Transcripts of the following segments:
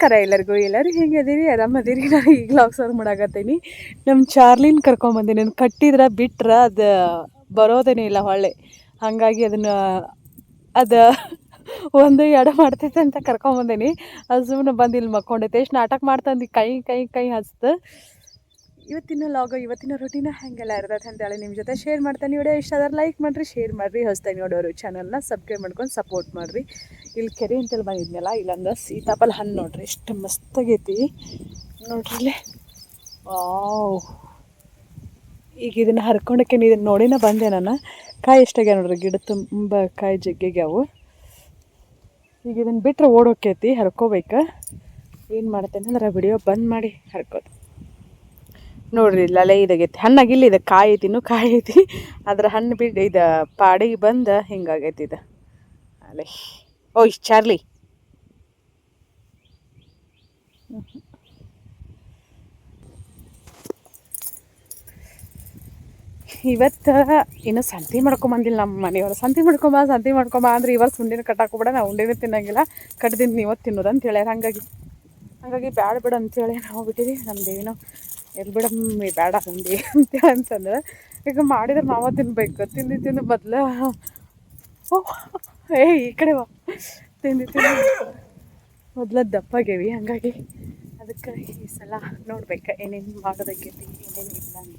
ನಮಸ್ಕಾರ ಎಲ್ಲರೂ ಹೆಂಗದೀರಿ ಆರಾಮದೀರಿ. ನಾನು ಈಗ ಲಾಗ್ಸರ್ ಮಾಡಾಕತ್ತೀನಿ. ನಮ್ಮ ಚಾರ್ಲಿನ ಕರ್ಕೊಂಬಂದಿನಿ. ನಾನು ಕಟ್ಟಿದ್ರೆ ಬಿಟ್ರೆ ಅದು ಬರೋದೇನೇ ಇಲ್ಲ ಹೊಳ್ಳೆ. ಹಾಗಾಗಿ ಅದು ಒಂದು ಎಡ ಮಾಡ್ತೈತೆ ಅಂತ ಕರ್ಕೊಂಬಂದೀನಿ. ಅದು ಸುಮ್ಮನೆ ಬಂದು ಇಲ್ಲಿ ಮಕ್ಕೊಂಡೈತೆ. ಎಷ್ಟು ನಾಟಕ ಮಾಡ್ತಂದು ಕೈ ಹಚ್ತು. ಇವತ್ತಿನ ಲಾಗ ಇವತ್ತಿನ ರೊಟೀನ ಹೆಂಗೆಲ್ಲ ಇರ್ತೈತೆ ಅಂತೇಳಿ ನಿಮ್ಮ ಜೊತೆ ಶೇರ್ ಮಾಡ್ತಾನೆ. ವಿಡಿಯೋ ಇಷ್ಟ ಆದ್ರೆ ಲೈಕ್ ಮಾಡಿರಿ, ಶೇರ್ ಮಾಡಿರಿ. ಹೊಸ್ತಾಗಿ ನೋಡೋರು ಚಾನಲ್ನ ಸಬ್ಸ್ಕ್ರೈಬ್ ಮಾಡ್ಕೊಂಡು ಸಪೋರ್ಟ್ ಮಾಡಿರಿ. ಇಲ್ಲಿ ಕೆರೆ ಅಂತೇಳಿ ಬಂದಿದ್ನಲ್ಲ, ಇಲ್ಲೊಂದು ಸೀತಾಫಲ ಹಣ್ಣು ನೋಡ್ರಿ ಎಷ್ಟು ಮಸ್ತಾಗೈತಿ ನೋಡ್ರಿ ಇಲ್ಲಿ. ಈಗ ಇದನ್ನು ಹರ್ಕೊಂಡಕ್ಕೆ ಇದನ್ನು ನೋಡಿನ ಬಂದೆ ನಾನು. ಕಾಯಿ ಎಷ್ಟಾಗ್ಯಾವ ನೋಡ್ರಿ, ಗಿಡ ತುಂಬ ಕಾಯಿ ಜಗ್ಗಿಗ್ಯಾವು. ಈಗ ಇದನ್ನು ಬಿಟ್ಟರೆ ಓಡೋಕೈತಿ, ಹರ್ಕೋಬೇಕು. ಏನು ಮಾಡ್ತೇನೆ ಅಂದ್ರೆ ವಿಡಿಯೋ ಬಂದ್ ಮಾಡಿ ಹರ್ಕೋದು ನೋಡ್ರಿ. ಇಲ್ಲೇ ಇದಾಗೈತಿ, ಹಣ್ಣಾಗಿಲ್ಲ, ಇದು ಕಾಯಿ ಐತಿ, ಇನ್ನೂ ಕಾಯಿ ಐತಿ. ಅದ್ರ ಹಣ್ಣು ಬಿಟ್ಟು ಇದು ಪಾಡಿಗೆ ಬಂದು ಹಿಂಗಾಗೈತಿ ಇದು. ಅಲ್ಲೇ ಓಯ್ ಚಾರ್ಲಿ, ಇವತ್ತು ಇನ್ನೂ ಸಂತಿ ಮಾಡ್ಕೊಂಬಂದಿಲ್ಲ ನಮ್ಮ ಮನೆಯವರು. ಸಂತಿ ಮಾಡ್ಕೊಂಬ ಅಂದ್ರೆ ಇವರು ಉಂಡಿನ ಕಟ್ಟಾಕೋಬಿಡ, ನಾವು ಉಂಡಿನ ತಿನ್ನಂಗಿಲ್ಲ, ಕಟ್ದಿಂದ ನೀವು ತಿನ್ನೋದು ಅಂತ ಹೇಳ್ಯಾರ. ಹಾಗಾಗಿ ಬ್ಯಾಡ ಬಿಡ ಅಂತೇಳಿ ನಾವು ಬಿಟ್ಟಿವಿ. ನಮ್ದೇನೋ ಎಲ್ಲಿ ಬಿಡಮ್ಮಿ ಬೇಡ ಉಂಡಿ ಅಂತೇಳಿ ಅಂತಂದ್ರೆ, ಈಗ ಮಾಡಿದ್ರೆ ನಾವು ತಿನ್ಬೇಕು. ತಿಂದು ಮೊದಲು ಈ ಕಡೆ ತಿಂದು ಮೊದಲು ದಪ್ಪಾಗೇವಿ. ಹಾಗಾಗಿ ಅದಕ್ಕೆ ಈ ಸಲ ನೋಡ್ಬೇಕು ಏನೇನು ಮಾಡೋದಕ್ಕೈತಿ, ಏನೇನು ಇಲ್ಲ ಅಂತ.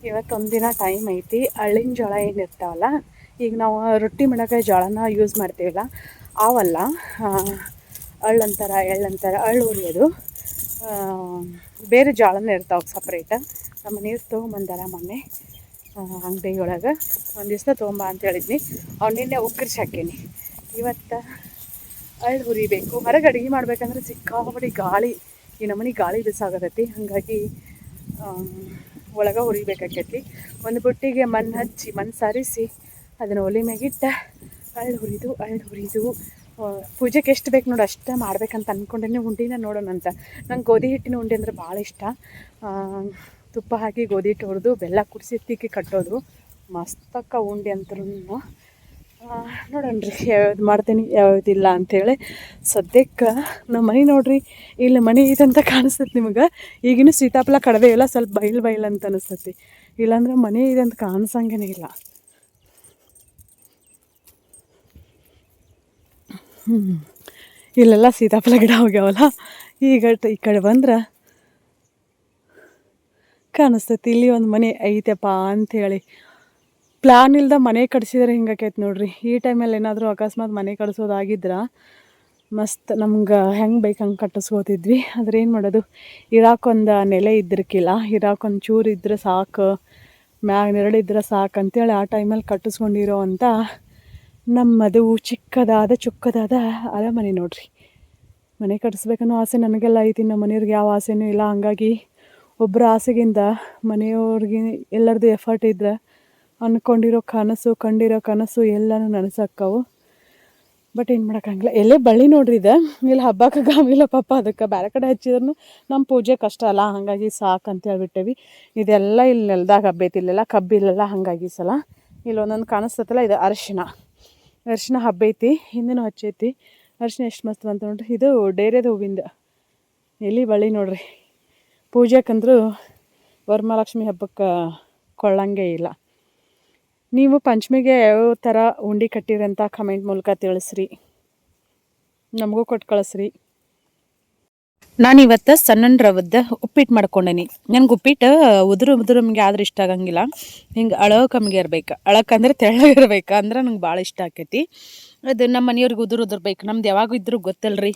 ಇವತ್ತೊಂದಿನ ಟೈಮ್ ಐತಿ. ಹಳ್ಳಿನ ಜೋಳ ಏನಿರ್ತಾವಲ್ಲ, ಈಗ ನಾವು ರೊಟ್ಟಿ ಮಾಡೋಕೆ ಜೋಳನ ಯೂಸ್ ಮಾಡ್ತೀವಲ್ಲ ಅವಲ್ಲ, ಎಳ್ಳಂತಾರೆ ಅಳ್ಳು ಹುರಿಯೋದು ಬೇರೆ ಜೋಳನ ಇರ್ತಾವೆ ಸಪ್ರೇಟ್. ನಮ್ಮ ನೀರು ತೊಗೊಂಬಂದಾರ ಮೊನ್ನೆ ಅಂಗಡಿಯೊಳಗೆ. ಒಂದು ದಿವಸ ತೊಗೊಂಬ ಅಂತ ಹೇಳಿದ್ನಿ, ನಿನ್ನೆ ಉಕ್ಕರಿಸಿ ಹಾಕೀನಿ. ಇವತ್ತು ಅಳ್ಳು ಹುರಿಬೇಕು. ಹೊರಗೆ ಅಡುಗೆ ಮಾಡ್ಬೇಕಂದ್ರೆ ಸಿಕ್ಕಾಪಟ್ಟೆ ಗಾಳಿ, ಈ ನಮ್ಮನೆ ಗಾಳಿ ಬಿಸಾಗತೈತಿ. ಹಾಗಾಗಿ ಒಳಗೆ ಹುರಿಬೇಕಾಕೈತಿ. ಒಂದು ಬುಟ್ಟಿಗೆ ಮಣ್ಣು ಸಾರಿಸಿ ಅದನ್ನು ಒಲೆ ಮ್ಯಾಗಿಟ್ಟು ಅಳ್ಳು ಹುರಿದು ಪೂಜೆಗೆ ಎಷ್ಟು ಬೇಕು ನೋಡಿ ಅಷ್ಟೇ ಮಾಡ್ಬೇಕಂತ ಅಂದ್ಕೊಂಡೇ ಉಂಡಿನ ನೋಡೋಣ ಅಂತ. ನಂಗೆ ಗೋಧಿ ಹಿಟ್ಟಿನ ಉಂಡೆ ಅಂದರೆ ಭಾಳ ಇಷ್ಟ. ತುಪ್ಪ ಹಾಕಿ ಗೋಧಿ ಹಿಟ್ಟು ಹುರಿದು ಬೆಲ್ಲ ಕುಡಿಸಿ ತಿಕ್ಕಿ ಕಟ್ಟೋದು ಮಸ್ತಕ್ಕ ಉಂಡೆ ಅಂತರೂ. ನೋಡೋಣ ರೀ ಯಾವ್ಯಾವ್ದು ಮಾಡ್ತೀನಿ ಯಾವ್ಯಾವ್ದಿಲ್ಲ ಅಂಥೇಳಿ. ಸದ್ಯಕ್ಕೆ ನಮ್ಮ ಮನೆ ನೋಡ್ರಿ, ಇಲ್ಲಿ ಮನೆ ಇದಂತ ಕಾಣಿಸ್ತೈತಿ ನಿಮಗೆ. ಈಗಿನ ಸೀತಾಫಲ ಕಡಿಮೆ ಇಲ್ಲ, ಸ್ವಲ್ಪ ಬಯಲು ಅಂತ ಅನಿಸ್ತೈತಿ. ಇಲ್ಲಾಂದ್ರೆ ಮನೆ ಇದಂತ ಕಾಣಿಸಂಗೇ ಇಲ್ಲ. ಇಲ್ಲೆಲ್ಲ ಸೀತಾಫಲ ಗಿಡ ಹೋಗ್ಯಾವಲ್ಲ, ಈಗ ಈ ಕಡೆ ಬಂದ್ರೆ ಕಾಣಿಸ್ತೈತಿ. ಇಲ್ಲಿ ಒಂದು ಮನೆ ಐತೆಪ್ಪ ಅಂಥೇಳಿ. ಪ್ಲ್ಯಾನ್ ಇಲ್ದ ಮನೆ ಕಟ್ಸಿದ್ರೆ ಹಿಂಗಾಕೈತೆ ನೋಡ್ರಿ. ಈ ಟೈಮಲ್ಲಿ ಏನಾದರೂ ಅಕಸ್ಮಾತ್ ಮನೆ ಕಟ್ಸೋದಾಗಿದ್ರೆ ಮಸ್ತ್ ನಮ್ಗೆ ಹೆಂಗೆ ಬೇಕು ಹಂಗೆ ಕಟ್ಟಿಸ್ಕೋತಿದ್ವಿ. ಆದ್ರೆ ಏನು ಮಾಡೋದು, ಇರಾಕೊಂದು ನೆಲೆ ಇದ್ದಿರ್ಕಿಲ್ಲ, ಇರಾಕೊಂದು ಚೂರು ಇದ್ರೆ ಸಾಕು, ಮ್ಯಾಗ ನೆರಳಿದ್ರೆ ಸಾಕು ಅಂತೇಳಿ ಆ ಟೈಮಲ್ಲಿ ಕಟ್ಟಿಸ್ಕೊಂಡಿರೋ ಅಂತ ನಮ್ಮದು ಚೊಕ್ಕದಾದ ಅರಮನೆ ನೋಡ್ರಿ. ಮನೆ ಕಟ್ಟಿಸ್ಬೇಕನ್ನೋ ಆಸೆ ನನಗೆಲ್ಲ ಐತಿ, ನಮ್ಮ ಮನೆಯವ್ರಿಗೆ ಯಾವ ಆಸೆನೂ ಇಲ್ಲ. ಹಂಗಾಗಿ ಒಬ್ಬರ ಆಸೆಗಿಂತ ಮನೆಯವ್ರಿಗೆ ಎಲ್ಲರದು ಎಫರ್ಟ್ ಇದ್ರೆ ಕಂಡಿರೋ ಕನಸು ಎಲ್ಲನೂ ನನಸಾಕ್ಕವು. ಬಟ್ ಏನು ಮಾಡೋಕ್ಕಾಗಲ್ಲ. ಎಲ್ಲೇ ಬಳ್ಳಿ ನೋಡ್ರಿ ಇದು, ಇಲ್ಲಿ ಹಬ್ಬಕ್ಕೆ ಗಾಮಿಲ್ಲ ಪಾಪ, ಅದಕ್ಕೆ ಬೇರೆ ಕಡೆ ಹಚ್ಚಿದ್ರು ನಮ್ಮ ಪೂಜೆ ಕಷ್ಟ ಅಲ್ಲ, ಹಾಗಾಗಿ ಸಾಕು ಅಂತ ಹೇಳ್ಬಿಟ್ಟೇವಿ. ಇದೆಲ್ಲ ಇಲ್ಲಿ ನೆಲದಾಗ ಹಬ್ಬೈತಿ, ಇಲ್ಲೆಲ್ಲ ಕಬ್ಬಿಲ್ಲೆಲ್ಲ. ಹಾಗಾಗಿ ಸಲ ಇಲ್ಲೊಂದೊಂದು ಕಾಣಿಸ್ತೈತಲ್ಲ, ಇದು ಅರಿಶಿನ ಹಬ್ಬೈತಿ, ಹಿಂದೆನೂ ಹಚ್ಚೈತಿ. ಅರಿಶಿನ ಎಷ್ಟು ಮಸ್ತ್ ಬಂತು ನೋಡ್ರಿ. ಇದು ಡೇರೆದು ಹೂವಿಂದ ಎಲ್ಲಿ ಬಳ್ಳಿ ನೋಡ್ರಿ. ಪೂಜೆಕಂದ್ರೂ ವರಮಹಾಲಕ್ಷ್ಮಿ ಹಬ್ಬಕ್ಕೆ ಕೊಳ್ಳಂಗೆ ಇಲ್ಲ. ನೀವು ಪಂಚಮಿಗೆ ಯಾವ ಥರ ಉಂಡೆ ಕಟ್ಟಿರಿ ಅಂತ ಕಮೆಂಟ್ ಮೂಲಕ ತಿಳಿಸ್ರಿ, ನಮಗೂ ಕೊಟ್ಟು ಕಳಿಸ್ರಿ. ನಾನಿವತ್ತು ಸಣ್ಣ ರವದ ಉಪ್ಪಿಟ್ಟು ಮಾಡ್ಕೊಂಡೇನಿ. ನನಗೆ ಉಪ್ಪಿಟ್ಟು ಉದುರು ನಮಗೆ ಆದ್ರೆ ಇಷ್ಟ ಆಗಂಗಿಲ್ಲ. ಹಿಂಗೆ ಅಳಕಮ್ಗೆ ಇರ್ಬೇಕು, ಅಳಕಂದ್ರೆ ತೆಳ್ಳಗಿರ್ಬೇಕು ಅಂದ್ರೆ ನಂಗೆ ಭಾಳ ಇಷ್ಟ ಆಕೈತಿ. ಅದು ನಮ್ಮ ಮನೆಯವ್ರಿಗೆ ಉದುರ್ಬೇಕು. ನಮ್ದು ಯಾವಾಗೂ ಇದ್ರೂ ಗೊತ್ತಲ್ರಿ,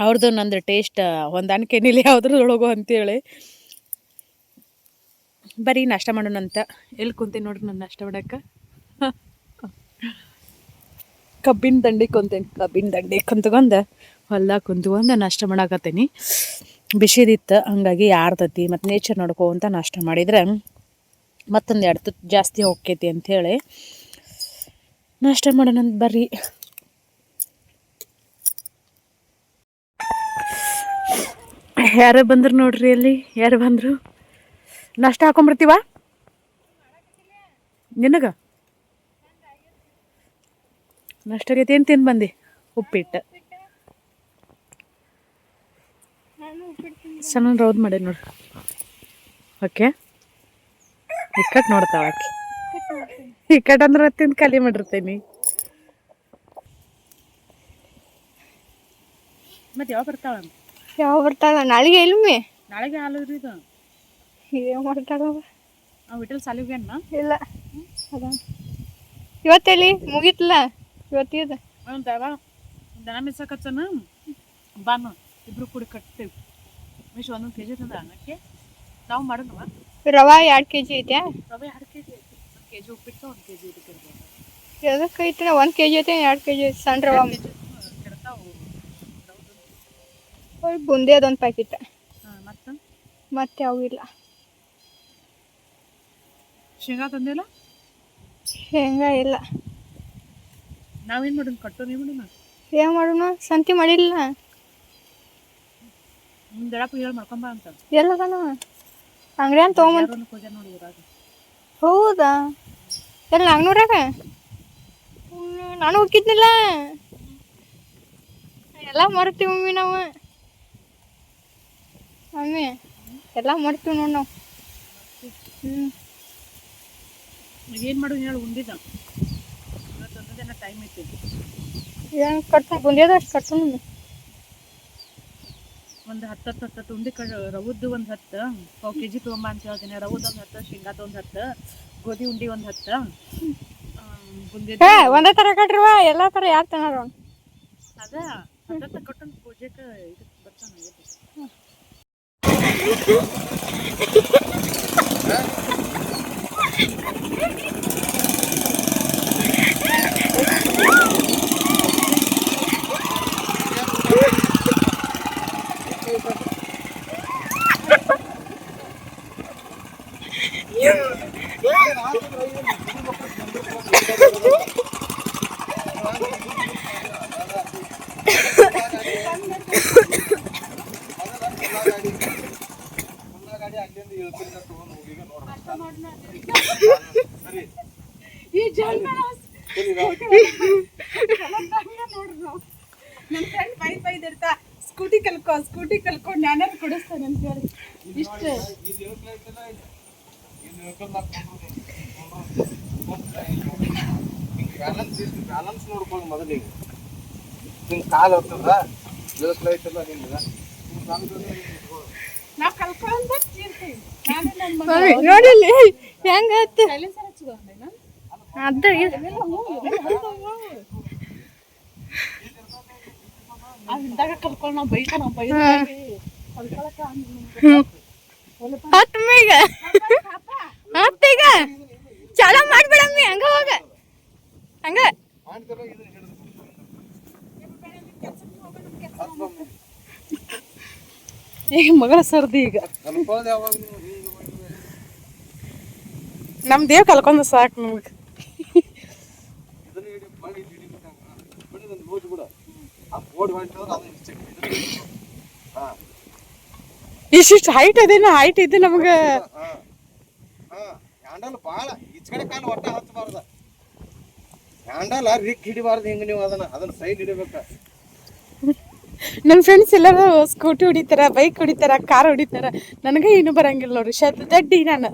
ಅವ್ರದ್ದು ನಂದು ಟೇಸ್ಟ್ ಹೊಂದಾಣಿಕೆ ಏನಿಲ್ಲ ಯಾವುದ್ರೊಳಗೋ ಅಂತೇಳಿ. ಬರೀ ನಾಷ್ಟ ಮಾಡೋಣ ಅಂತ ಎಲ್ಲಿ ಕುಂತೇನೆ ನೋಡ್ರಿ. ನಾನು ನಾಷ್ಟ ಮಾಡೋಕ್ಕೆ ಕಬ್ಬಿನ ದಂಡಿ ಕುಂತ್ಕೊಂಡು ಹೊಲ್ದಾಗ ಕುಂತ್ಕೊಂಡು ನಾಷ್ಟ ಮಾಡಾಕತ್ತೀನಿ. ಬಿಸಿದಿತ್ತು, ಹಂಗಾಗಿ ಯಾರ್ತತಿ ಮತ್ತು ನೇಚರ್ ನೋಡ್ಕೊಂತ ನಾಷ್ಟ ಮಾಡಿದರೆ ಮತ್ತೊಂದು 2 ತುತ್ತು ಜಾಸ್ತಿ ಹೋಗ್ತೈತಿ ಅಂಥೇಳಿ ನಾಷ್ಟ ಮಾಡೋಣ ಬರ್ರಿ. ಯಾರು ಬಂದ್ರು ನೋಡ್ರಿ, ಅಲ್ಲಿ ಯಾರು ಬಂದರು. ನಾಷ್ಟ ಹಾಕೊಂಬರ್ತೀವ ನಿನಗೆ? ನಷ್ಟಾಗೈತಿ. ಏನು ತಿಂದು ಬಂದು? ಉಪ್ಪಿಟ್ಟು ಸಣ್ಣ ರೌದ್ ಮಾಡಿ ನೋಡ್ರಿ. ಓಕೆ, ಇಕ್ಕಟ್ಟು ನೋಡ್ತಾವ ಆಕೆ. ಇಕ್ಕಟ್ಟು ಅಂದ್ರೆ ತಿಂದು ಖಾಲಿ ಮಾಡಿರ್ತೇನೆ. ಮತ್ತೆ ಯಾವ ಬರ್ತಾವ? ಯಾವ ಬರ್ತಾವ? ನಾಳೆಗೆ ಇಲ್ಮಿ. ನಾಳೆಗೆ ಹಾಲು ಇದು ಏನು ಮಾಡ್ತಾವ? ವಿಟಲ್ ಸಾಲಿಗೆ ಅನ್ನ ಇಲ್ಲ ಅದ ಇವತ್ತೆಲ್ಲಿ ಮುಗೀತಲ್ಲ ಇವತ್ತಿದ. ದನ ಮಿಸ್ಸಕಚ್ಚನ ಬಾನು ಇಬ್ರು ಕೂಡಿ ಕಟ್ತೇವೆ. ಮಿಶ್ ಒಂದೊಂದು ಕೆಜಿ ತಂದ ಅನ್ನಕ್ಕೆ ನಾವು ಮಾಡೋಣವ. ರವಾ 2 kg ಐತೆ. ರವೆ 2 kg ಐತಿ. 1 kg ಉಪ್ಪಿಟ್ಟು 1 kg ಇದಕ್ಕೆ ಎದಕ್ಕೆ ಐತೆ? 1 kg ಐತೆ, 2 kg ಐತೆ ಸಣ್ಣ ರವಾ. ಬುಂದಿ ಅದೊಂದು ಪ್ಯಾಕೆಟ್. ಮತ್ತೆ ಅವು ಇಲ್ಲ. ಶೇಂಗಾ ತಂದಿಲ್ಲ? ಶೇಂಗಾ ಇಲ್ಲ. ನಾವೇನು ಮಾಡೋಣ? ಕಟ್ಟೋ ನೀವು ಮಾಡೋಣ. ಏನು ಮಾಡೋಣ? ಸಂತಿ ಮಾಡಿಲ್ಲ. ನಿಮ್ಮ ದಡಪ್ಪ ಹೇಳಿ ಮಾಡ್ಕೊಂಬ ಅಂತ. ಎಲ್ಲದನ ಅಂಗಡಿಯನ್ ತೊಗೊಂಬಂತ. ನೋಡಿ ಊರಾಗ. ಹೌದಾ? ಎಲ್ಲ ನಾಗ್ನೂರಾಗ? ನಾನು ಹೋಗಿದ್ನಿಲ್ಲ. ಎಲ್ಲ ಮರ್ತೀವಿ ಮಮ್ಮಿ ನಾವು. ಮಮ್ಮಿ ಎಲ್ಲ ಮರ್ತೀವಿ ನೋಡಿ ನಾವು. ಏನು ಮಾಡೋದು ಹೇಳಿ? ಉಂಡಿದ್ದ ಇವತ್ತೊಂದು ದಿನ ಟೈಮ್ ಐತಿ. ಏನು ಕಟ್ಟ ಬಂದಿದೆ? ಅಷ್ಟು ಕಟ್ಟು ಒಂದು 10 ಉಂಡಿ ರವದ್ದು ಒಂದು 10 ಪಾವು kg ತೊಗೊಂಬ ಅಂತ ಹೇಳ್ತೀನಿ. ರವದ್ದು ಒಂದು 10, ಶೇಂಗಾ ಒಂದು 10, ಗೋಧಿ ಉಂಡಿ ಒಂದು 10. ಒಂದೇ ಥರ ಕಟ್ರಿವ ಎಲ್ಲ ಥರ ಯಾರು ತಿನ್ನೋರು? ಅದ 10 ಕಟ್ಟೊಂದು ಪೂಜೆಗೆ ಇದಕ್ಕೆ ಬರ್ತಾನೆ. ನನ್ನ ಫ್ರೆಂಡ್ ಬೈದಿರ್ತಾ ಸ್ಕೂಟಿ ಕಲ್ಕೊಂಡು ನಾನಾರು ಕೊಡಿಸ್ತಾನೆ ಅಂತ ಹೇಳಿ ಇಷ್ಟು ಬ್ಯಾಲೆನ್ಸ್ ನೋಡ್ಕೊಂಡು ಮೊದಲಿಗೆ ನಿನ್ನ ಕಾಲು ಹೋಗ್ತದ ಲೈಟಲ್ಲ ನಿಮ್ಗೆ ನಾವು ಕಲ್ಕೊಂಡು ಬರ್ತೀವಿ. ನೋಡಿಲ್ಲಿ ಹೆಂಗ ಅದ ಇದ್ದಾಗ ಕಲ್ಕೊಂಡು ನಾವು ಬೈತಾನ ಹತ್ಮೀಗ ಹತ್ತೀಗ ಚಾಲ ಮಾಡ್ಬಿಡಮ್ಮಿ. ಹಂಗ ಹೋಗ ಹಂಗ ಈಗ ಮಗಳ ಸರ್ದಿ. ಈಗ ನಮ್ ದೇವ್ ಕಲ್ಕೊಂಡ ಸಾಕು ನಮ್ಗೆ. ಇಷ್ಟಿಷ್ಟು ಹೈಟ್ ಅದೇನ ಹೈಟ್ ಇದೆ ನಮ್ಗೆ. ಹ್ಯಾಂಡಲ್ ಭಾಳ ಈಚ ಕಡೆ ಕಾಲು ಒಟ್ಟ ಹತ್ತಬಾರ್ದ. ಹ್ಯಾಂಡಲ್ ರಿಕ್ ಹಿಡಿಬಾರ್ದು. ಹಿಂಗೆ ನೀವು ಅದನ್ನ ಸೈಡ್ ಹಿಡಿಬೇಕ. ನನ್ನ ಫ್ರೆಂಡ್ಸ್ ಎಲ್ಲರೂ ಸ್ಕೂಟಿ ಹೊಡಿತಾರ, ಬೈಕ್ ಹೊಡಿತಾರ, ಕಾರ್ ಹೊಡಿತಾರ. ನನಗೆ ಏನು ಬರಂಗಿಲ್ಲ ನೋಡ್ರಿ. ದಡ್ಡಿ ನಾನು.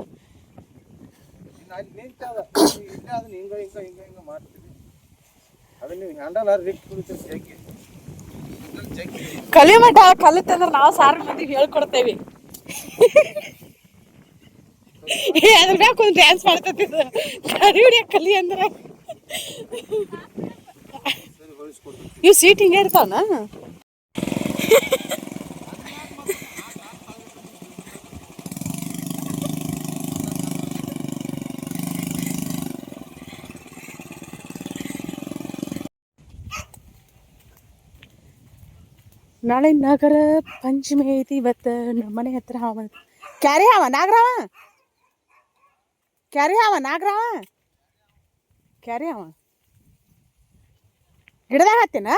ಅಲ್ಲಿ ನಿಂತದ ಇಲ್ಲೇ ಅದನ್ನ ಹಿಂಗ ಮಾಡ್ತೀವಿ. ಅದನ್ನ ನೀವು ಹ್ಯಾಂಡಲ್ ರಿಕ್ ಹಿಡಿತೀರಿ. ಕಲಿ ಮಠ ಕಲಿತಂದ್ರೆ ನಾವು ಸಾರು ಮಂದಿಗೆ ಹೇಳ್ಕೊಡ್ತೇವಿ. ಅದ್ರ ಮ್ಯಾಗ ಒಂದು ಡ್ಯಾನ್ಸ್ ಮಾಡ್ತಿದ್ದ ಗಾಡಿ ಹೊಡಿಯಕ್ಕೆ ಕಲಿ ಅಂದ್ರೆ. ಇವು ಸೀಟ್ ಹಿಂಗೆ ಇರ್ತಾವನ? ನಾಳೆ ನಾಗರ ಪಂಚಮಿ ಐತಿ. ಇವತ್ತು ನಮ್ಮ ಮನೆ ಹತ್ರ ಹಾವ ಕ್ಯಾರಿ ಹಾವ ನಾಗರಾವ ಕ್ಯಾರಿ ಹಾವ ಗಿಡದಾಗ ಹತ್ತಿನ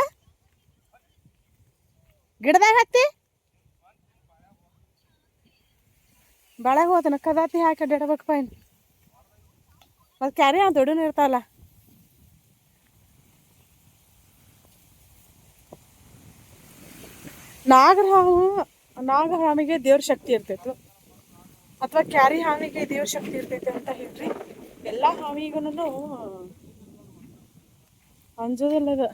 ಹತ್ತಿ ಬಾಳಾಗ ಹೋದನ ಕದಾತಿ ಹಾಕಿ ಅಡ್ಡಾಡ್ಬೇಕಪ್ಪ. ಏನು ಮತ್ತು ಕ್ಯಾರಿ ಹಾವ ದೊಡ್ಡನ ಇರ್ತಾವಲ್ಲ. ನಾಗಹಾವಿಗೆ ದೇವ್ರ ಶಕ್ತಿ ಇರ್ತೈತು ಅಥವಾ ಕ್ಯಾರಿ ಹಾವಿಗೆ ದೇವ್ರ ಶಕ್ತಿ ಇರ್ತೈತೆ ಅಂತ ಹೇಳ್ರಿ. ಎಲ್ಲ ಹಾವಿಗೂ ಅಂಜೋದಿಲ್ಲ ಅದು.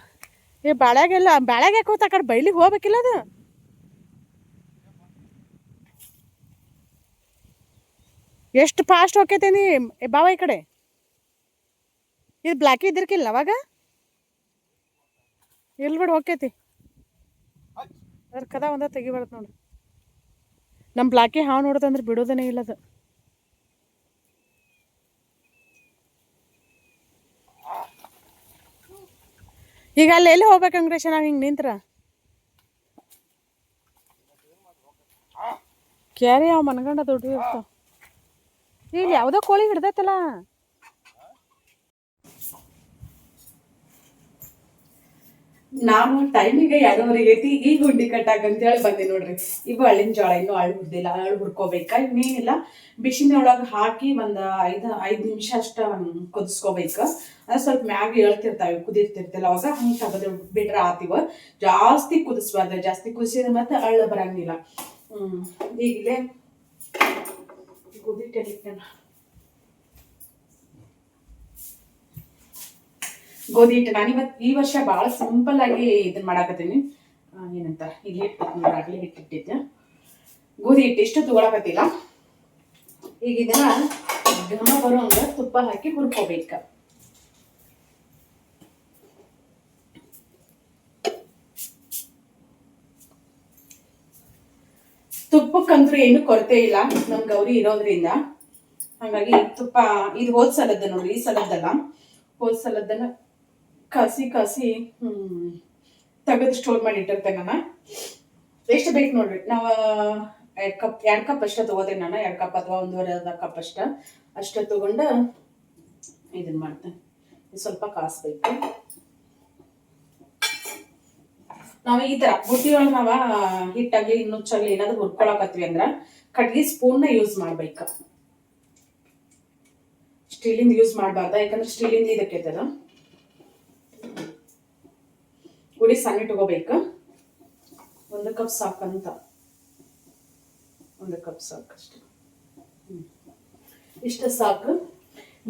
ಬ್ಯಾಳ್ಯಾಗ ಯಾಕೋತ ಆ ಕಡೆ ಬೈಲಿಗೆ ಹೋಗ್ಬೇಕಿಲ್ಲ ಅದು. ಎಷ್ಟು ಫಾಸ್ಟ್ ಹೋಗ್ತೈತಿ ಬಾವ ಈ ಕಡೆ. ಇದು ಬ್ಲ್ಯಾಕಿ ಇದ್ದಿರ್ಕಿಲ್ಲ ಅವಾಗ ಎಲ್ಲಿ ಬಿಡು ಹೋಗ್ತೈತಿ. ಅದ್ರ ಕದ ಒಂದ ತೆಗಿಬಾರ್ದು ನೋಡಿ. ನಮ್ಮ ಬ್ಲ್ಯಾಕಿ ಹಾವು ನೋಡ್ದಂದ್ರೆ ಬಿಡೋದನೇ ಇಲ್ಲ ಅದು. ಈಗ ಅಲ್ಲಿ ಎಲ್ಲಿ ಹೋಗ್ಬೇಕು ಅಂಗ್ರೇಶ ನಾವು ಹಿಂಗೆ ನಿಂತ್ರ ಕ್ಯಾರಿ ಅವು ಮನ್ಗಂಡ ದೊಡ್ಡ ಇರ್ತಾವ. ಇಲ್ಲಿ ಯಾವುದೋ ಕೋಳಿ ಹಿಡ್ದೈತಲ್ಲ. ನಾನು ಟೈಮಿಗೆ 2:30 ಐತಿ. ಈಗ ಗುಂಡಿ ಕಟ್ಟಾಕ ಅಂತೇಳಿ ಬಂದೆ ನೋಡ್ರಿ. ಇವು ಹಳ್ಳಿನ ಜೋಳ ಇನ್ನೂ ಅಳು ಹುಡ್ದಿಲ್ಲ, ಅಳು ಹುರ್ಕೋಬೇಕ. ಇನ್ನೇನಿಲ್ಲ, ಬಿಸಿನ ಒಳಗೆ ಹಾಕಿ ಒಂದು 5 ನಿಮಿಷ ಅಷ್ಟ ಕುದಿಸ್ಕೋಬೇಕು. ಅದು ಸ್ವಲ್ಪ ಮ್ಯಾಗ ಹೇಳ್ತಿರ್ತಾವೆ, ಕುದಿರ್ತಿರ್ತಿಲ್ಲ ಅವಾಗ ಹಂಗೆ ತೆಗೆದು ಬಿಟ್ರೆ ಆತಿವ. ಜಾಸ್ತಿ ಕುದಿಸ್ಬಾರ್ದು, ಜಾಸ್ತಿ ಕುದಿಸಿದ್ರೆ ಮತ್ತೆ ಅಳ್ಳ ಬರಂಗಿಲ್ಲ. ಈಗಲೇ ಕುದಿಟ್ಟಿರ್ತೇನೆ. ಗೋಧಿ ಹಿಟ್ಟು ನಾನಿವತ್ತು ಈ ವರ್ಷ ಭಾಳ ಸಿಂಪಲ್ ಆಗಿ ಇದನ್ನ ಮಾಡಾಕತ್ತೀನಿ. ಏನಂತ ಇಲ್ಲಿ ಹಿಟ್ಟು ಹಿಟ್ಟಿಟ್ಟಿದ್ದೆ, ಗೋಧಿ ಹಿಟ್ಟು ಇಷ್ಟು ತಗೊಳಕತ್ತಿಲ್ಲ. ಈಗ ಇದನ್ನ ಘಮ ಬರೋಂಗ ತುಪ್ಪ ಹಾಕಿ ಹುರ್ಕೋಬೇಕ. ತುಪ್ಪಕ್ಕಂತೂ ಏನು ಕೊರತೆ ಇಲ್ಲ ನಮ್ ಗೌರಿ ಇರೋದ್ರಿಂದ. ಹಾಗಾಗಿ ತುಪ್ಪ ಇದು ಹೋದ್ ಸಲದ ನೋಡ್ರಿ, ಈ ಸಲದ್ದಲ್ಲ. ಹೋದ್ ಸಲದ್ದನ್ನ ಕಾಸಿ ತೆಗೆದು ಸ್ಟೋರ್ ಮಾಡಿ ಇಟ್ಟಿರ್ತೇನೆ ನಾನು. ಎಷ್ಟು ಬೇಕು ನೋಡ್ರಿ, ನಾವು 2 ಕಪ್ ಅಷ್ಟ ತಗೋತೇನೆ ನಾನು. 2 ಕಪ್ ಅಥವಾ 1.5 ಕಪ್ ಅಷ್ಟ ತಗೊಂಡು ಇದನ್ನ ಮಾಡ್ತೇನೆ. ಸ್ವಲ್ಪ ಕಾಸ್ಬೇಕು. ನಾವು ಈ ತರ ಬುಟ್ಟಿ ಒಳಗೆ ನಾವ ಹಿಟ್ಟಾಗ್ಲಿ ನುಚ್ಚಾಗ್ಲಿ ಏನಾದ್ರು ಹುರ್ಕೊಳಕತ್ವಿ ಅಂದ್ರ ಕಡ್ಗಿ ಸ್ಪೂನ್ ನ ಯೂಸ್ ಮಾಡ್ಬೇಕ. ಸ್ಟೀಲಿಂದ ಯೂಸ್ ಮಾಡಬಾರ್ದ, ಯಾಕಂದ್ರೆ ಸ್ಟೀಲಿಂದ ಇದಕ್ಕೈತದ. ಗುಡಿ ಸಣ್ಣ ಇಟ್ಕೋಬೇಕು. 1 ಕಪ್ ಸಾಕಂತ, 1 ಕಪ್ ಸಾಕಷ್ಟು. ಇಷ್ಟ ಸಾಕು.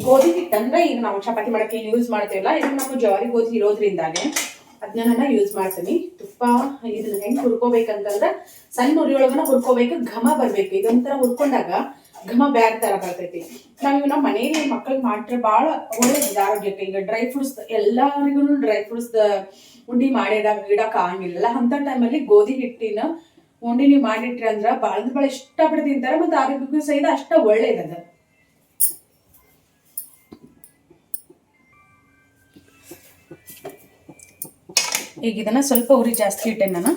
ಗೋಧಿ ಹಿಟ್ಟಂದ್ರೆ ಈಗ ನಾವು ಚಪಾತಿ ಮಾಡಕ್ಕೆ ಏನು ಯೂಸ್ ಮಾಡ್ತೇವಲ್ಲ, ಇದನ್ನ ನಾವು ಜವಾರಿ ಗೋಧಿ ಇರೋದ್ರಿಂದಾನೆ ಅದನ್ನ ಯೂಸ್ ಮಾಡ್ತೀನಿ. ತುಪ್ಪ ಇದನ್ನ ಹೆಂಗ್ ಹುರ್ಕೋಬೇಕಂತಂದ್ರೆ ಸಣ್ಣ ಉರಿಯೊಳಗನ ಹುರ್ಕೋಬೇಕು, ಘಮ ಬರ್ಬೇಕು. ಇದೊಂಥರ ಹುರ್ಕೊಂಡಾಗ ಘಮ ಬ್ಯಾಗ್ ತರ ಬರ್ತೈತಿ. ನಾವ್ ಮನೇಲಿ ಮಕ್ಕಳಿಗೆ ಮಾಡ್ರೆ ಬಹಳ ಒಳ್ಳೇದಿದೆ ಆರೋಗ್ಯಕ್ಕೆ. ಈಗ ಡ್ರೈ ಫ್ರೂಟ್ಸ್ ಎಲ್ಲರಿಗೂ ಡ್ರೈ ಫ್ರೂಟ್ಸ್ ಉಂಡಿ ಇಡಕ್ ಆಗಂಗಿಲ್ಲ. ಅಂತ ಟೈಮಲ್ಲಿ ಗೋಧಿ ಹಿಟ್ಟಿನ ಉಂಡಿ ನೀವು ಮಾಡಿಟ್ರಿ ಅಂದ್ರ ಬಹಳ ಇಷ್ಟಪಟ್ಟು ತಿಂತಾರೆ, ಮತ್ತೆ ಆರೋಗ್ಯಕ್ಕೂ ಸಹಿತ ಅಷ್ಟ ಒಳ್ಳೇದದ. ಈಗ ಇದನ್ನ ಸ್ವಲ್ಪ ಉರಿ ಜಾಸ್ತಿ ಇಟ್ಟೆ ನಾನು.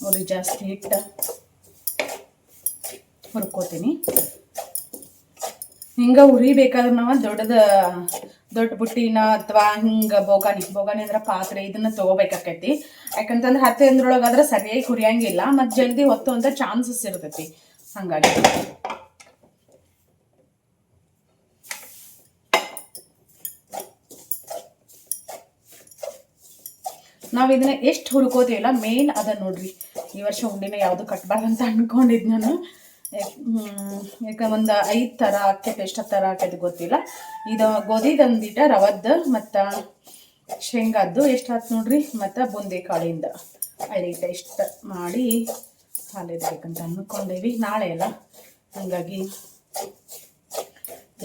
ಉರಿ ಜಾಸ್ತಿ ಇಟ್ಟ ಹುರ್ಕೋತೀನಿ. ಹಿಂಗ ಉರಿ ಬೇಕಾದ್ರೆ ನಾವು ದೊಡ್ಡ ಬುಟ್ಟಿನ ಅಥವಾ ಹಿಂಗ ಬೋಗಾನಿ ಅಂದ್ರೆ ಪಾತ್ರೆ ಇದನ್ನ ತಗೋಬೇಕಾಕೈತಿ. ಯಾಕಂತಂದ್ರೆ ಹತ್ತಿ ಅಂದ್ರೊಳಗಾದ್ರೆ ಸರಿಯಾಗಿ ಹುರಿಯಂಗಿಲ್ಲ, ಮತ್ ಜಲ್ದಿ ಹೊತ್ತು ಅಂತ ಚಾನ್ಸಸ್ ಇರ್ತೈತಿ. ಹಂಗಾಗಿ ನಾವ್ ಇದನ್ನ ಎಷ್ಟು ಹುರ್ಕೋತೀವಲ್ಲ ಮೇನ್ ಅದ ನೋಡ್ರಿ. ಈ ವರ್ಷ ಉಂಡಿನ ಯಾವ್ದು ಕಟ್ಬಾರ್ದಂತ ಅನ್ಕೊಂಡಿದ್ ನಾನು. ಯಾಕ ಒಂದು 5 ಥರ ಆಕೈತೆ, ಎಷ್ಟು ಥರ ಆಕೈತೆ ಗೊತ್ತಿಲ್ಲ. ಇದು ಗೋಧಿದಂದಿಟ ರವದ್ದು ಮತ್ತು ಶೇಂಗಾದ್ದು ಎಷ್ಟು ಆಯ್ತು ನೋಡ್ರಿ, ಮತ್ತು ಬೂಂದಿ ಕಾಳಿಂದ ಐಟ ಇಷ್ಟ ಮಾಡಿ ಹಾಲಿಡ್ಬೇಕಂತ ಅಂದ್ಕೊಂಡೇವಿ. ನಾಳೆ ಅಲ್ಲ, ಹಾಗಾಗಿ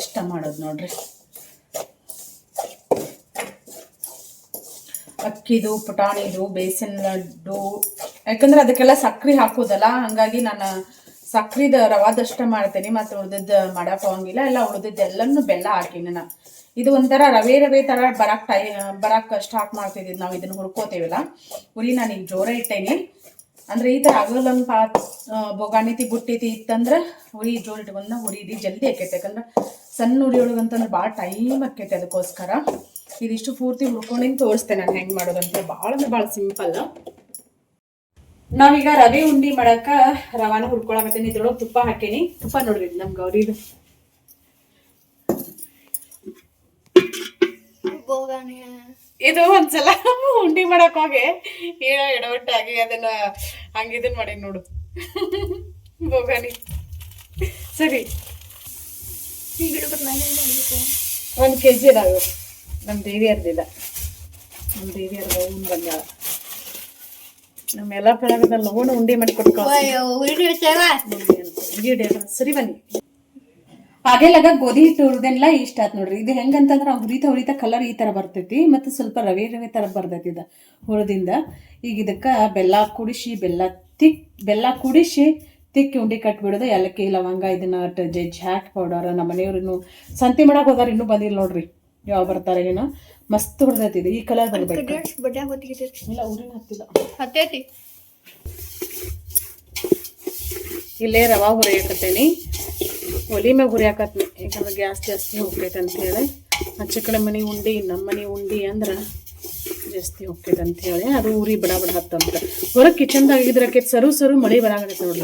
ಇಷ್ಟ ಮಾಡೋದು ನೋಡ್ರಿ. ಅಕ್ಕಿದು, ಪುಟಾಣಿದು, ಬೇಸನ್ ಲಡ್ಡು, ಯಾಕಂದ್ರೆ ಅದಕ್ಕೆಲ್ಲ ಸಕ್ರೆ ಹಾಕೋದಲ್ಲ. ಹಂಗಾಗಿ ನಾನು ಸಕ್ರಿದ ರವಾದಷ್ಟ ಮಾಡ್ತೇನೆ, ಮತ್ತು ಉಳ್ದಿದ್ದು ಮಾಡಕ್ ಹೋಗಂಗಿಲ್ಲ. ಎಲ್ಲ ಉಳ್ದಿದ್ದೆಲ್ಲನೂ ಬೆಲ್ಲ ಹಾಕಿನಿ ನಾನು. ಇದು ಒಂಥರ ರವೆ ತರ ಬರಾಕ್ ಸ್ಟಾರ್ಟ್ ಮಾಡ್ತಿದ್ವಿ ನಾವು. ಇದನ್ನ ಹುರ್ಕೋತೇವಲ್ಲ, ಉರಿ ನಾನು ಈಗ ಜೋರ ಇಟ್ಟೇನಿ. ಅಂದ್ರೆ ಈ ತರ ಅಗಲಂಗ್ ಬೊಗಾಣಿತಿ ಬುಟ್ಟಿತಿ ಇತ್ತಂದ್ರೆ ಉರಿ ಜೋರ್ ಇಟ್ಕೊಂಡ ಹುರಿದಿ ಜಲ್ದಿ ಆಕೈತೆ. ಯಾಕಂದ್ರೆ ಸಣ್ಣ ಉರಿ ಒಳಗಂತಂದ್ರೆ ಭಾಳ ಟೈಮ್ ಆಕೈತೆ. ಅದಕ್ಕೋಸ್ಕರ ಇದಿಷ್ಟು ಪೂರ್ತಿ ಹುರ್ಕೊಂಡಿಂದ ತೋರಿಸ್ತೇನೆ ನಾನು ಹೆಂಗ್ ಮಾಡೋದಂತ. ಭಾಳ ಸಿಂಪಲ್. ನಾವೀಗ ರವೆ ಉಂಡಿ ಮಾಡಾಕ ರವಾನ ಹುರ್ಕೊಳಕತ್ತೀನಿ. ಇದ್ರೊಳಗೆ ತುಪ್ಪ ಹಾಕೇನಿ. ತುಪ್ಪ ನೋಡ್ರಿ ನಮ್ ಗೌರಿದು. ಇದು ಒಂದ್ಸಲ ಉಂಡಿ ಮಾಡಕ್ ಹೋಗಿ ಏನೋ ಎಡವಟ್ಟಾಗಿ ಅದನ್ನ ಹಂಗಿದನ್ ಮಾಡಿ ನೋಡು ಬೋಗಾನಿ. ಸರಿ 1 kg ಅದಾವ ನಮ್ಮ ದೇವಿಯರ್ದಿದ. ನಮ್ಮ ದೇವಿಯರ್ದ ಹೂನ್ ಬಂದಾಳ. ನಮ್ಮೆಲ್ಲ ಪ್ರಳಗದ ಲವಣ ಉಂಡಿ ಮಾಡಿ ಕೊಟ್ಕೊ. ಸರಿ ಬನ್ನಿ. ಹಾಗೆಲಾಗ ಗೋಧಿ ಹಿಟ್ಟು ಹುರಿದೆಲ್ಲ ಇಷ್ಟ ಆತ್ ನೋಡ್ರಿ. ಇದು ಹೆಂಗಂತಂದ್ರೆ ಹುರಿತಾ ಹುರಿತಾ ಕಲರ್ ಈ ತರ ಬರ್ತೈತಿ, ಮತ್ತೆ ಸ್ವಲ್ಪ ರವೆ ರವೆ ತರ ಬರ್ತೈತಿ ಇದು ಹುರಿದಿಂದ. ಈಗ ಇದಕ್ಕ ಬೆಲ್ಲ ಕುಡಿಸಿ ತಿಕ್ಕಿ ಉಂಡಿ ಕಟ್ಬಿಡೋದು. ಏಲಕ್ಕಿ ಲವಂಗ ಇದನ್ನ ಜಜ್ಜಿ ಹಾಕಿ ಪೌಡರ್. ನಮ್ಮ ಮನೆಯವ್ರು ಸಂತಿ ಮಾಡಕ್ ಹೋದಾರ, ಇನ್ನೂ ಬಂದಿಲ್ಲ ನೋಡ್ರಿ, ಯಾವ ಬರ್ತಾರೆ ಏನೋ. ಮಸ್ತ್ ಹೊಡೆದೈತಿ ಇದು. ಈ ಕಲರ್ ಬರ್ಬೇಕು. ಇಲ್ಲ ಊರಿನ ಹತ್ತಿಲ್ಲ, ಇಲ್ಲೇ ರವಾ ಹುರಿಯಾಕತ್ತೇನಿ. ಒಲಿ ಮ್ಯಾಗ ಹುರಿಯಾಕತ್ನಿ, ಯಾಕಂದ್ರೆ ಗ್ಯಾಸ್ ಜಾಸ್ತಿ ಹೋಗ್ತೈತೆ ಅಂತೇಳಿ. ಆಚೆ ಕಡೆ ಮನೆ ಉಂಡಿ ನಮ್ಮ ಮನೆ ಉಂಡಿ ಅಂದ್ರೆ ಜಾಸ್ತಿ ಹೋಗ್ತೈತೆ ಅಂತೇಳಿ ಅದು ಊರಿ ಬಡ ಬಡ ಹತ್ತಂತ. ಹೊರಗೆ ಕಿಚನ್ದಾಗ ಇದ್ರಕ್ಕೆ ಸರು ಮಳೆ ಬರಾಗತ್ತೆ ನೋಡ್ರಿ.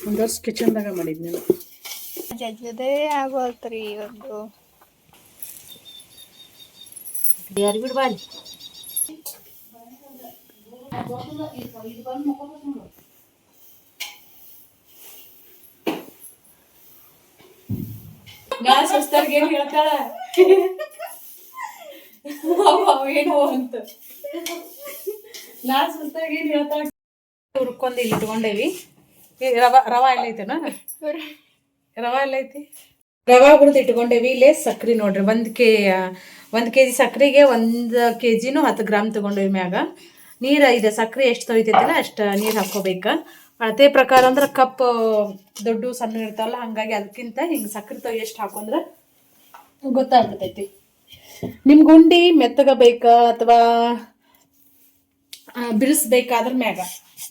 ಒಂದು ವರ್ಷ ಕಿಚನ್ದಾಗ ಮಾಡಿದ್ನಿ ನಾನು. ಆಗೋಲ್ತ್ರಿ ಒಂದು ಬಿಡ್ಬಾರಿ. ನಾ ಸುಸ್ತರ್ಗೆ ಏನ್ ಹೇಳ್ತಾಳ ಏನೋ ಅಂತ. ನಾ ಸುಸ್ತರ್ಗೆ ಏನ್ ಹೇಳ್ತಾಳ. ಹುರ್ಕೊಂಡ್ ಇಲ್ಲಿ ಇಟ್ಕೊಂಡೇವಿ. ರವಾ ಎಲ್ಲ ಐತೆನ? ರವಾ ಎಲ್ಲ ಐತಿ. ರವಾ ಹುರಿದು ಇಟ್ಕೊಂಡೇವಿ. ಇಲ್ಲೇ ಸಕ್ರಿ ನೋಡ್ರಿ, 1 kg ಸಕ್ರಿಗೆ 1 kgನೂ 10 ಗ್ರಾಮ್ ತಗೊಂಡೇವಿ. ಮ್ಯಾಗ ನೀರು ಇದೆ, ಸಕ್ರೆ ಎಷ್ಟು ತೊಳಿತೈತಿಲ್ಲ ಅಷ್ಟು ನೀರು ಹಾಕೋಬೇಕು. ಅಳತೆ ಪ್ರಕಾರ ಅಂದ್ರೆ ಕಪ್ ದೊಡ್ಡ ಸಣ್ಣ ಇರ್ತಾವಲ್ಲ, ಹಂಗಾಗಿ ಅದಕ್ಕಿಂತ ಹಿಂಗೆ ಸಕ್ರೆ ಎಷ್ಟು ಹಾಕೊಂಡ್ರೆ ಗೊತ್ತಾಗ್ತೈತಿ. ನಿಮ್ಗೆ ಉಂಡಿ ಮೆತ್ತಗ ಬೇಕಾ ಅಥವಾ ಬಿಡಿಸ್ಬೇಕಾದ್ರ ಮ್ಯಾಗ.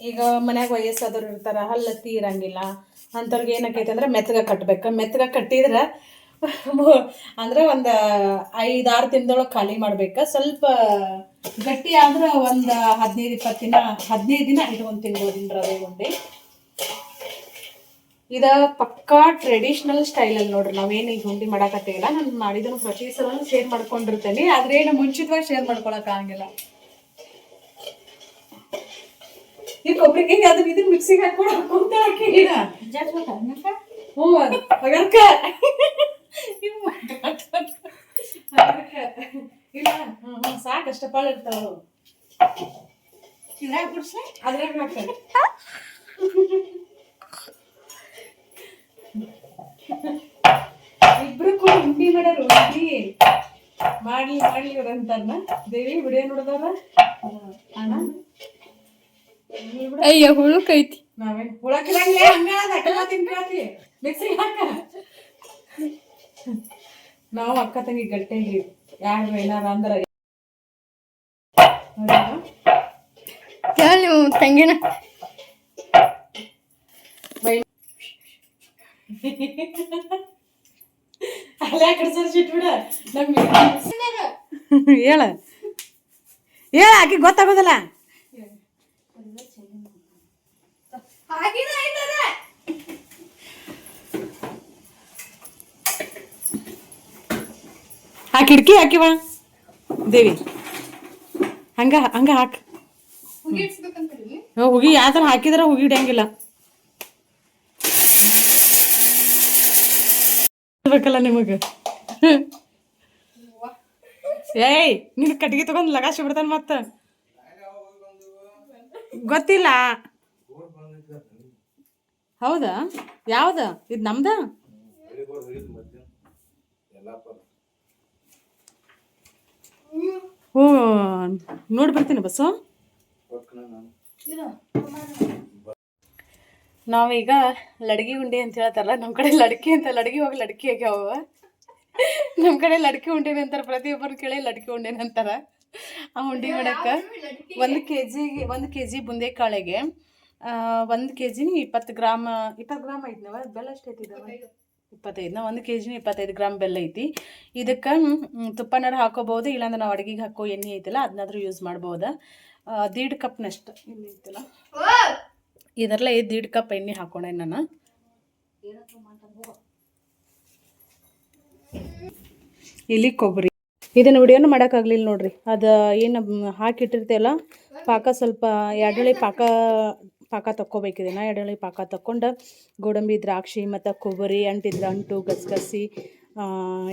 ಈಗ ಮನ್ಯಾಗ ವಯಸ್ಸಾದವ್ರು ಇರ್ತಾರ, ಹಲ್ಲತ್ತಿ ಇರಂಗಿಲ್ಲ ಅಂಥವ್ರಿಗೆ ಏನಾಕೈತೆ ಅಂದ್ರೆ ಮೆತ್ತಗ ಕಟ್ಬೇಕು. ಮೆತ್ತಗ ಕಟ್ಟಿದ್ರೆ ಅಂದ್ರೆ ಒಂದು 5-6 ದಿನದೊಳಗೆ ಖಾಲಿ ಮಾಡ್ಬೇಕು. ಸ್ವಲ್ಪ ಗಟ್ಟಿ ಆದ್ರೆ ಒಂದು 15 ದಿನ ಇಟ್ಕೊಂಡು ತಿನ್ಬೋದು ರವೆ ಉಂಡೆ. ಇದ ಪಕ್ಕಾ ಟ್ರೆಡಿಷನಲ್ ಸ್ಟೈಲಲ್ಲಿ ನೋಡ್ರಿ. ನಾವೇನು ಈಗ ಉಂಡಿ ಮಾಡಾಕತ್ತೇಲ್ಲ, ನಾನು ಮಾಡಿದನು ಪ್ರತಿ ಸಲ ಶೇರ್ ಮಾಡ್ಕೊಂಡಿರ್ತೇನೆ, ಆದ್ರೆ ಏನು ಮುಂಚಿತವಾಗಿ ಶೇರ್ ಮಾಡ್ಕೊಳಕ್ ಆಗಂಗಿಲ್ಲ. ಈಗ ಒಬ್ರಿಗೆ ಅದನ್ನ ಇದನ್ನ ಮಿಕ್ಸಿಗೆ ಹಾಕೊಂಡು ಹಾಕೊಂತ ಹಾಕಿಲ್ಲ. ಹ್ಞೂ ಪಗರ್ಕ ಇಲ್ಲ ಸಾಕಷ್ಟ ಪಾಳು ಇರ್ತಾವ. ಅದ್ರಾಗ ಹಾಕ್ತಾರೆ. ಇಬ್ರು ಕೂಡ ಉಂಡಿ ಮಾಡ್ಯಾರ. ಉಂಡಿ ಮಾಡ್ಲಿ ಇವ್ರ ಅಂತಾರ. ದೇವಿ ವಿಡಿಯೋ ನೋಡಿದವ್ರ ಅಣ್ಣ ಅಯ್ಯ ಹುಳುಕೈತಿ. ನಾವೇನ್ ಹುಳಕಿರಂಗಿಲ್ಲ, ಹಂಗ ತಿನ್ಕಾತಿ ಮಿಕ್ಸಿಗೆ ಹಾಕ. ನಾವು ಅಕ್ಕ ತಂಗಿ ಗಟ್ಟಿಗೆ ಯಾರು ಏನಾರ ಅಂದ್ರೆ ನೀವು ತಂಗಿನ ಅಲ್ಲೇ ಕಡೆ ಸರ್ಸಿಟ್ಬಿಡ. ಹೇಳ ಆಕಿ ಗೊತ್ತಾಗೋದಲ್ಲ. ಆ ಕಿಟಕಿ ಹಾಕಿವ ದೇವಿ, ಹಂಗ ಹಾಕ. ಹುಗಿ ಯಾವ್ದಾರ ಹಾಕಿದ್ರ ಹುಗಿ ಹಿಡಿಯಂಗಿಲ್ಲ. ಬೇಕಲ್ಲ ನಿಮಗ. ಏಯ್ ನೀನು ಕಟ್ಗಿ ತಗೊಂಡ್ ಲಗಾಶಿ ಬಿಡ್ತಾನ ಮತ್ತ. ಗೊತ್ತಿಲ್ಲ. ಹೌದಾ? ಯಾವ್ದ ಇದು? ನಮ್ದ? ಓ ನೋಡಿ ಬರ್ತೀನಿ ಬಸ್ಸು. ನಾವೀಗ ಲಡ್ಗಿ ಉಂಡೆ ಅಂತ ಹೇಳ್ತಾರಲ್ಲ, ನಮ್ಮ ಕಡೆ ಲಡ್ಕಿ ಅಂತ. ಲಡ್ಗಿ ಹೋಗಿ ಲಡ್ಕಿ ಆಗ್ಯಾವ. ನಮ್ಮ ಕಡೆ ಲಡ್ಕಿ ಉಂಡೆನ ಅಂತಾರೆ. ಪ್ರತಿಯೊಬ್ಬರು ಕೇಳಿ ಲಡ್ಕಿ ಉಂಡೆನ ಅಂತಾರ. ಆ ಉಂಡೆ ಮಾಡಕ್ಕೆ 1 kg ಬುಂದೆ ಕಾಳಿಗೆ 1 kg 20 ಗ್ರಾಮ್ ಐತಿ. ಬೆಲ್ಲ ಎಷ್ಟು ಐತಿ? 25. 1 kg 25 ಗ್ರಾಮ್ ಬೆಲ್ಲ ಐತಿ. ಇದಕ್ಕೆ ತುಪ್ಪನಾರು ಹಾಕೋಬಹುದು, ಇಲ್ಲಾಂದ್ರೆ ನಾವು ಅಡುಗೆಗೆ ಹಾಕೋ ಎಣ್ಣೆ ಐತಿಲ್ಲ ಅದನ್ನಾದ್ರೂ ಯೂಸ್ ಮಾಡ್ಬೋದು. 1.5 ಕಪ್ನಷ್ಟು ಎಣ್ಣೆ ಐತಿಲ್ಲ, ಇದರಲ್ಲೇ 1.5 ಕಪ್ ಎಣ್ಣೆ ಹಾಕೊಂಡೆ ನಾನು. ಇಲ್ಲಿ ಕೊಬ್ಬರಿ ಇದನ್ನು ವಿಡಿಯೋನು ಮಾಡೋಕ್ಕಾಗಲಿಲ್ಲ ನೋಡ್ರಿ. ಅದು ಏನು ಹಾಕಿಟ್ಟಿರ್ತೀವಲ್ಲ ಪಾಕ, ಸ್ವಲ್ಪ ಎರಡಳಿ ಪಾಕ ತಕ್ಕೋಬೇಕಿದೆ. ಎರಡಳಿ ಪಾಕ ತಕ್ಕೊಂಡು ಗೋಡಂಬಿ, ದ್ರಾಕ್ಷಿ ಮತ್ತು ಕೊಬ್ಬರಿ, ಅಂಟು ಗಸಗಸಿ,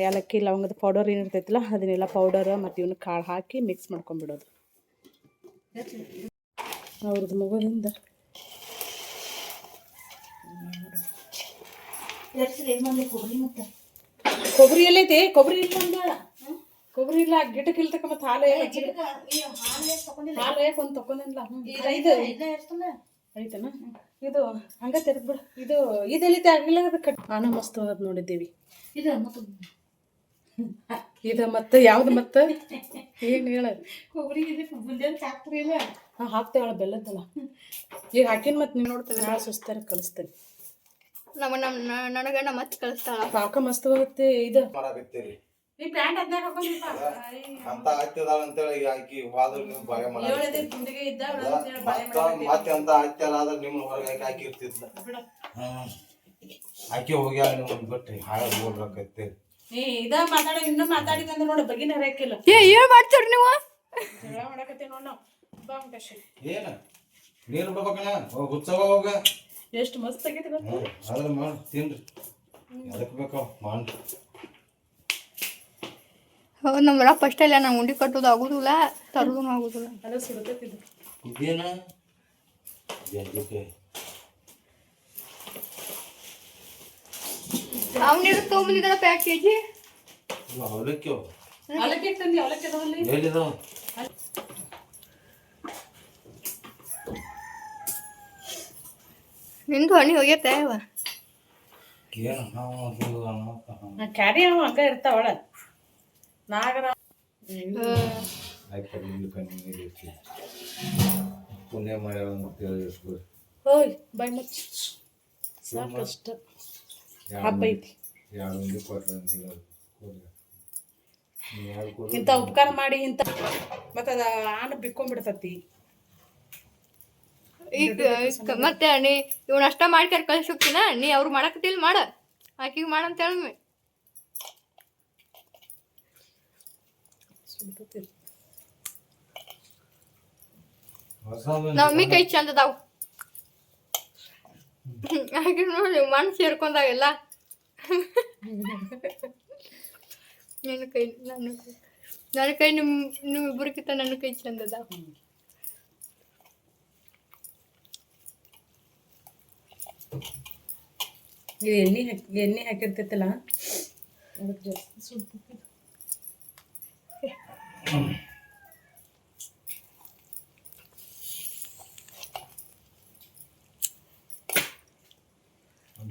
ಏಲಕ್ಕಿ, ಲವಂಗದ ಪೌಡರ್ ಏನಿರ್ತೈತಲ್ಲ ಅದನ್ನೆಲ್ಲ ಪೌಡರ್ ಮತ್ತು ಇವನ್ನ ಕಾಳು ಹಾಕಿ ಮಿಕ್ಸ್ ಮಾಡ್ಕೊಂಡ್ಬಿಡೋದು. ಅವ್ರದ್ದು ಮಗುವಿಂದ ಕೊಬ್ಬರಿ ಎಲ್ಲೈತಿ? ಕೊಬ್ಬರಿ ಇಲ್ಲ ಅಂದ. ಕೊಬ್ಬರಿ ಇಲ್ಲ, ಗಿಡಕ್ಕೆ ಇಲ್ತಕ್ಕ ಮತ್ತೆ ಹಾಲು ಒಂದು ತಕೊಂಡಿಲ್ಲ. ಐತನ ಇದು ಹಂಗ ತೆರೆದ್ಬಿಡು. ಇದೆಲ್ಲಿತೆ ಆಗಿಲ್ಲ, ಅದು ಕಟ್ ಆನ ಮಸ್ತ್ ಹೋದ್ ನೋಡಿದ್ದೀವಿ. ಇದು ಮತ್ತೆ ಯಾವ್ದು ಮತ್ತೆ ಏನು ಹೇಳೋದು? ಕೊಬ್ಬರಿ ಹಾಂ ಹಾಕ್ತೇವಳ, ಬೆಲ್ಲದಲ್ಲ. ಈಗ ಹಾಕಿನ ಮತ್ತೆ ನೀವು ನೋಡ್ತೇನೆ, ನಾಳೆ ಸುಸ್ತಾರ ಕಲಿಸ್ತೇನೆ. ನನಗೆ ನಮ್ಮ ಮತ್ತೆ ಕಳಿಸ್ತಾಳ. ಪಾಕ ಮಸ್ತ್ ಹೋಗುತ್ತೆ. ಇದು ಮಾಡಾಕತ್ತೀರಿ ಈ ಪ್ಯಾಂಟ್ ಅದ್ನಾಗ ಹಾಕೊಂಡಿಪ್ಪ ಅಂತ ಆಗ್ತದಾಳ ಅಂತೇಳಿ ಆಕಿ ವಾದ್ರ ನೀವು ಬಾಳೆ ಮತ್ತೆ ಅಂತ ಆಗ್ತಲ್ಲ ಆದ್ರೆ ನಿಮ್ಮನ್ನ ಹೊರಗೆ ಹಾಕಿರ್ತಿದ್ಲ. ಆಕೆ ಹೋಗ್ಯಾಳ ನಿಮ್ಮನ್ನ ಬಿಟ್ಟು ಹಾಳ ಹೋಗ್ಬೇಕೈತಿ. ಇದ ಮಾತಾಡೋ ಇನ್ನೂ ಮಾತಾಡಿದಂದ್ರೆ ನೋಡ ಬಗಿನ ಹರಕಿಲ್ಲ. ಏನ್ ಮಾಡ್ತೀರಿ ನೀವು? ಜಗಳ ಮಾಡಕತ್ತಿ ನೋಡ್ ನಾವು. ಬಾ ಕಶಿ ಏನ ನೀರು ಬಿಡ್ಬೇಕಣ್ಣ, ಹುಚ್ಚವ ಹೋಗ. ಎಷ್ಟು ಮಸ್ತ್ ಆಗೈತಿ ಗೊತ್ತ. ಅದ್ರ ಮಾಡಿ ತಿನ್ರಿ, ಅದಕ್ಕೆ ಬೇಕಾವ ಮಾಡಿ. ಹೌದು, ನಮ್ಮ ಫಸ್ಟ್ ಇಲ್ಲ, ನಂಗೆ ಉಂಡಿ ಕಟ್ಟೋದು ಆಗೋದಿಲ್ಲ, ತರೋದು ಆಗೋದಿಲ್ಲ. ಅದ ಸುಡತೈತಿ ಇದು. ಇದೇನ ಅವನಿಗೆ ತೊಗೊಂಬಂದಿದ್ದಾರ ಪ್ಯಾಕ್ ಕೆಜಿ. ಅವಲಕ್ಕಿ ಅವಲಕ್ಕಿ ತಂದಿ, ಅವಲಕ್ಕಿ ಅದಾವಲ್ಲಿ. ಎಲ್ಲಿದಾವ? ನಿಂದು ಹಣ್ಣಿ ಹೋಗ್ಯತೆ ಅವ ಕ್ಯಾರಿ ಅವ ಹಂಗ ಇರ್ತಾವಳ ನಾಗರ ಪುಣ್ಯ ಮಾಡ್ಯಾಳ ಅಂತೇಳಿ ಹೋಯ್ ಬಾಯ್ ಮುಚ್ಚ ಸಾಕಷ್ಟ ಹಬ್ಬ ಐತಿ. ಇಂಥ ಉಪಕಾರ ಮಾಡಿ ಇಂಥ ಮತ್ತೆ ಅದ ಆನ ಬಿಕ್ಕೊಂಡ್ಬಿಡ್ತತಿ. ಈಗ ಮತ್ತೆ ನೀ ಇವನ್ ಅಷ್ಟ ಮಾಡ್ಕ್ಯಾರ ಕಳ್ಸಿ ಹೋಗ್ತೀನ, ನೀ ಅವ್ರು ಮಾಡಕತ್ತಿಲ್ಲ ಮಾಡ, ಆಕಿಗೆ ಮಾಡಂತ ಹೇಳಿ. ನಮ್ಮಿ ಕೈ ಚಂದ ಅದಾವ. ಆಕೆ ನೋಡಿ ಮಣ್ಣು ಸೇರ್ಕೊಂಡಾಗೆಲ್ಲ ನನ್ನ ಕೈ ನಿಮ್ಮ ಇಬ್ಬರಿಗಿಂತ ನನ್ನ ಕೈ ಚಂದ ಅದಾವ. ಇದು ಎಣ್ಣೆ ಹಾಕಿರ್ತೈತಲ್ಲ ಅದಕ್ಕೆ ಜಾಸ್ತಿ ಸುಡ್ತೈತಿ.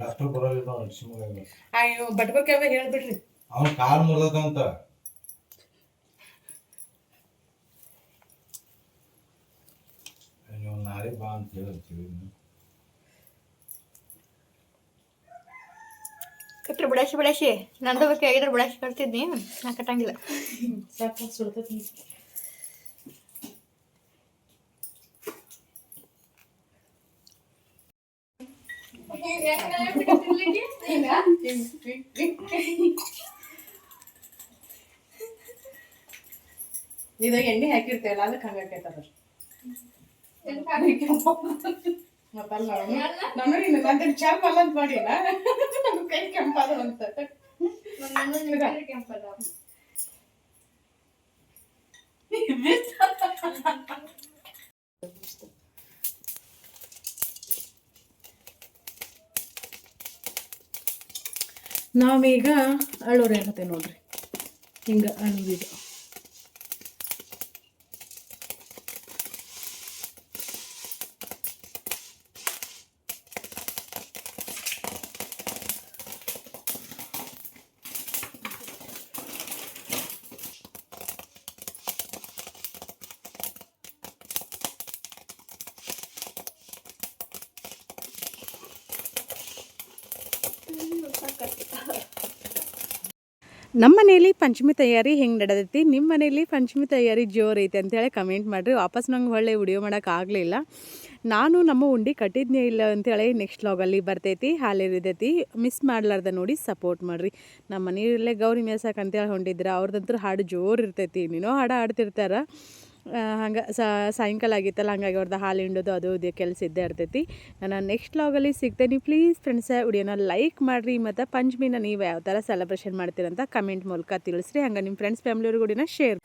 ಡಾಕ್ಟರ್ ಬರೋಲ್ಲ ಅಯ್ಯೋ ಬಟ್ಕೋಕೆ ಅವ ಹೇಳ್ಬಿಡ್ರಿ. ಅವನ ಕಾಲು ಮುರಿದಂತ ನೀವು ನಾಳೆ ಬಾ ಅಂತ ಹೇಳ್ತೀವಿ. ಕಟ್ರಿ ಬಿಡಾಶಿ ನಂದು ಬೇಕು ಆಗಿದ್ರೆ ಬಿಡಾಶಿ ಕಟ್ತಿದ್ನಿ, ನಾ ಕಟ್ಟಂಗಿಲ್ಲ. ಸಾಕು ಸುಡ್ತೈತಿ. ಇದು ಎಣ್ಣೆ ಹಾಕಿರ್ತೇವಲ್ಲ ಅದಕ್ಕೆ ಹಂಗಾಕೈತದ. ಮತ್ತಲ್ಲ ನಾನು ನಂದು ಚಾಪ್ ಅಲ್ಲ ಅಂತ ಮಾಡಿಲ್ಲ, ನಮ್ಮ ಕೈ ಕೆಂಪಾದ ಅಂತ. ನಾವೀಗ ಅಳ್ಳೂರು ಹೇಳತ್ತೆ ನೋಡ್ರಿ, ಹಿಂಗ ಅಳ್ಳೂರಿದು ನಮ್ಮ ಮನೇಲಿ ಪಂಚಮಿ ತಯಾರಿ ಹೆಂಗೆ ನಡೆದೈತಿ, ನಿಮ್ಮ ಮನೇಲಿ ಪಂಚಮಿ ತಯಾರಿ ಜೋರು ಐತಿ ಅಂತೇಳಿ ಕಮೆಂಟ್ ಮಾಡಿರಿ. ವಾಪಸ್ ನಂಗೆ ಒಳ್ಳೆ ವಿಡಿಯೋ ಮಾಡೋಕ್ಕಾಗಲಿಲ್ಲ. ನಾನು ನಮ್ಮ ಉಂಡಿ ಕಟ್ಟಿದ್ನೇ ಇಲ್ಲ ಅಂತೇಳಿ ನೆಕ್ಸ್ಟ್ ಲಾಗಲ್ಲಿ ಬರ್ತೈತಿ, ಹಾಲಿರಿದೈತಿ. ಮಿಸ್ ಮಾಡ್ಲಾರ್ದ ನೋಡಿ ಸಪೋರ್ಟ್ ಮಾಡಿರಿ. ನಮ್ಮ ಮನೆಯಲ್ಲೇ ಗೌರಿ ಮೇಯ್ಸಕ್ಕೆ ಅಂತೇಳಿ ಹೊಂಟಿದ್ರೆ ಅವ್ರದಂತೂ ಹಾಡು ಜೋರು ಇರ್ತೈತಿ. ಇನ್ನೇನೋ ಹಾಡು ಆಡ್ತಿರ್ತಾರೆ. ಹಂಗೆ ಸಾಯಂಕಾಲ ಆಗಿತ್ತಲ್ಲ, ಹಂಗಾಗಿ ಅವ್ರದ್ದು ಹಾಲು ಹಿಂಡೋದು ಅದು ಇದು ಕೆಲಸ ಇದ್ದೇ ಇರ್ತೈತಿ. ನಾನು ನೆಕ್ಸ್ಟ್ ಲಾಗಲ್ಲಿ ಸಿಗ್ತೇನೆ. ಪ್ಲೀಸ್ ಫ್ರೆಂಡ್ಸ, ವಿಡಿಯೋನ ಲೈಕ್ ಮಾಡಿರಿ. ಮತ್ತು ಪಂಚಮಿನ ನೀವು ಯಾವ ಥರ ಸೆಲೆಬ್ರೇಷನ್ ಮಾಡ್ತೀರಂತ ಕಮೆಂಟ್ ಮೂಲಕ ತಿಳಿಸ್ರಿ. ಹಂಗೆ ನಿಮ್ಮ ಫ್ರೆಂಡ್ಸ್ ಫ್ಯಾಮಿಲಿಯವ್ರಿಗೂ ಶೇರ್